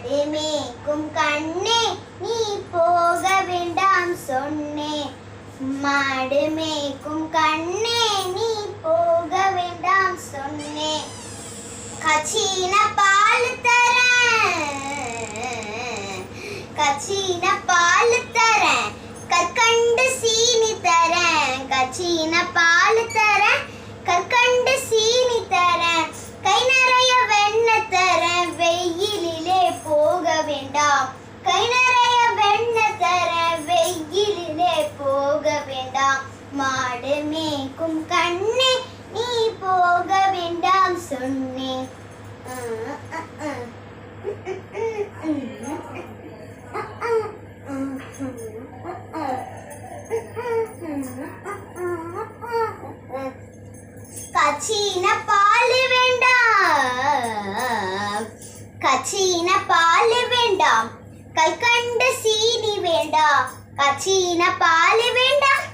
மாடு மேய்க்கும் கண்ணே நீ போக வேண்டாம் சொன்னேன். மாடு மேய்க்கும் கண்ணே நீ போக வேண்டாம் சொன்னேன். கச்சின பால் தரேன், கச்சின பால் தரேன், கற்கண்டு சீனி தரேன். கச்சின பால் தரேன், கற்கண்டு சீனி தரேன், கை நிறைய வெண்ணெய் தரேன், வெயிலிலே போக வேண்டாம். கை நிறைய வெண்ணெய் தரேன், வெயிலிலே போக வேண்டாம். மாடு மேய்க்கும் கண்ணே நீ போக வேண்டாம் சொன்னேன். கச்சின பால் வேண்டாம், கச்சின பால் வேண்டாம், கற்கண்டு சீனி வேண்டாம். கச்சின பால் வேண்டாம்,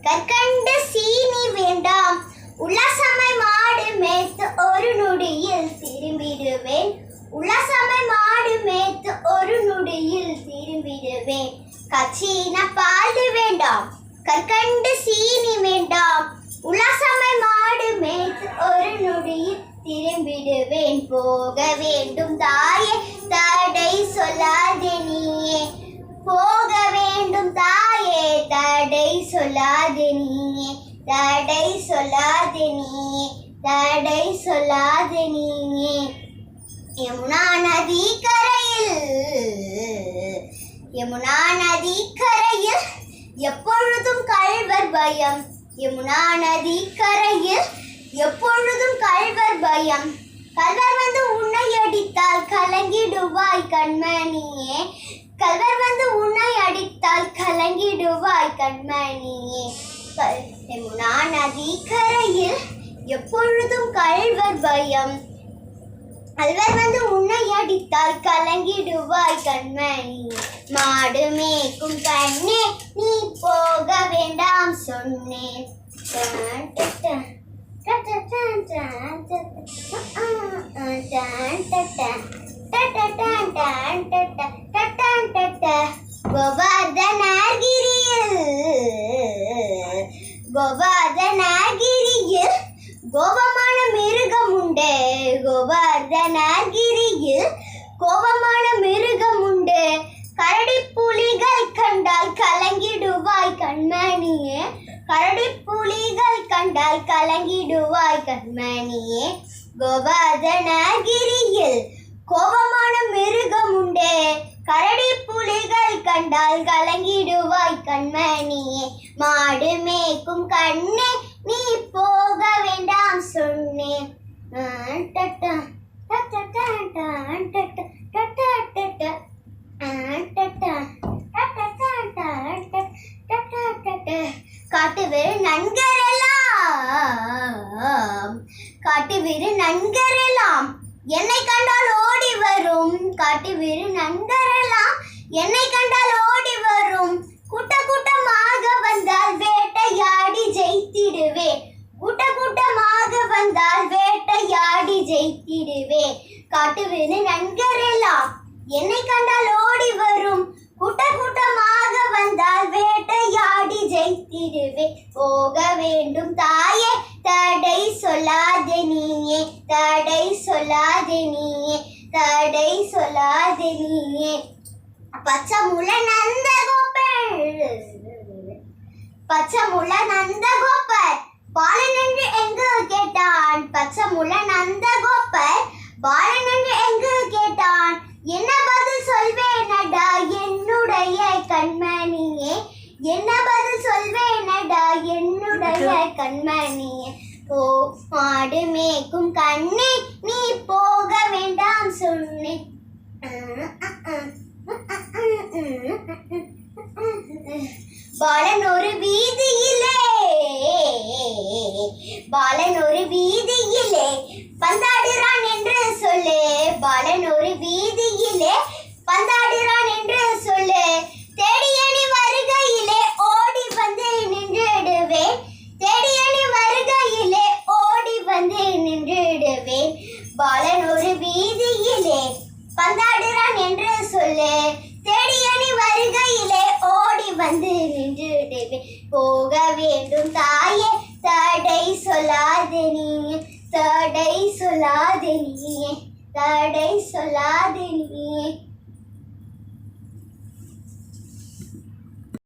கற்கண்டு சீனி வேண்டாம். உல்லாசமாய் மாடு மேய்த்து ஒரு நொடியில் திரும்பிடுவேன். உல்லாசமாய் மாடு மேய்த்து ஒரு நொடியில் திரும்பிடுவேன். கச்சின பால் வேண்டாம், கற்கண்டு சீனி வேண்டாம். உல்லாசமாய் மாடு மேய்த்து ஒரு நொடியில் திரும்பிடுவேன். போக வேண்டும் தாயே தடை சொல்லாதே நீயே. போக வேண்டும் தாயே தடை சொல்லாதே நீயே. தடை சொல்லாதே நீயே, தடை சொல்லாதே நீயே. யமுனா நதி கரையில், யமுனா நதி கரையில் எப்பொழுதும் கள்வர் பயம். யமுனா நதி கரையில் எப்பொழுதும் கள்வர் பயம். கள்வர் வந்து உன்னை அடித்தால் கலங்கிடுவாய் கண்மணியே. கள்வர் வந்து உன்னை அடித்தால் கலங்கிடுவாய் கண்மணியே. யமுனா நதி கரையில் எப்பொழுதும் கள்வர் பயம். கள்வர் வந்து உன்னை அடித்தால் கலங்கிடுவாய் கண்மணி. மாடு மேய்க்கும் கண்ணே நீ போக வேண்டாம் சொன்னேன். கோவர்தனகிரியில், கோவர்தனகிரியில் கோபமான மிருகம் உண்டு. கோவர்தனகிரியில் கோபமான மிருகம் உண்டு. கரடி புலிகள் கண்டால் கலங்கிடுவாய் கண்மணியே. கரடி புலிகள் கண்டால் கலங்கிடுவாய் கண்மணியே. கோவர்தனகிரியில் கோபமான மிருகம் உண்டு. கரடி புலிகள் கண்டால் கலங்கிடுவாய் கண்மணியே. மாடு மேய்க்கும் கண்ணே நீ போக வேண்டாம் சொன்னேன். காட்டுவேறு நன்கரெல்லாம், காட்டுவேறு நன்கரெல்லாம் என்னை கண்டால் ஓடி வரும். காட்டுவேறு நன்கரெல்லாம் என்னை கண்டால் ஓடி வரும். கூட்ட கூட்டமாக வந்தால் வேட்டையாடி ஜெயித்திடுவேன். கூட்ட கூட்டமாக வந்தால் வேட்டையாடி ஜெயித்திடுவேன். காட்டுவேறு நன்கரெல்லாம் என்னை கண்டால் ஓடி வரும். கூட்ட கூட்டமாக வந்தால் வேட்டையாடி ஜெயித்திடுவேன். போக வேண்டும் தாயே தடை சொல்லாதே நீயே. தடை சொல்லாதே நீயே, தடை சொல்லாதே நீயே. பச்சமுள்ள நந்தகோபர், பச்சமுள்ள நந்தகோபர் பாலன் என்று எங்கு கேட்டான். பச்சமுள்ள நந்தகோபர் பாலன் என்று எங்கு கேட்டான். என்ன பதில் சொல்வேனடா என்னுடைய கண்மணியே. என்ன பதில் சொல்வேனடா என்னுடைய கண்மணியே. ஓ மாடு மேய்க்கும் கண்ணே நீ போக வேண்டாம் சொன்னேன். பாலன் ஒரு வீதியிலே, பாலன் ஒரு வீதியிலே பந்தாடுறான் என்று சொல்லு. பாலன் ஒரு வீதியிலே பந்தாடுறான் என்று சொல்லு. தேடியணி வருகையிலே ஓடி வந்து நின்றுடுவேன். தேடியணி வருகையிலே ஓடி வந்து நின்றுடுவேன். பாலன் ஒரு வீதியிலே பந்தாடுறான் என்று சொல்லு தேடிய நீ வருகையிலே ஓடி வந்து நின்றுடுவேன் போக வேண்டும் தாயே தடை சொல்லாதே நீ தடை சொல்லாதே நீ தடை சொல்லாதே நீ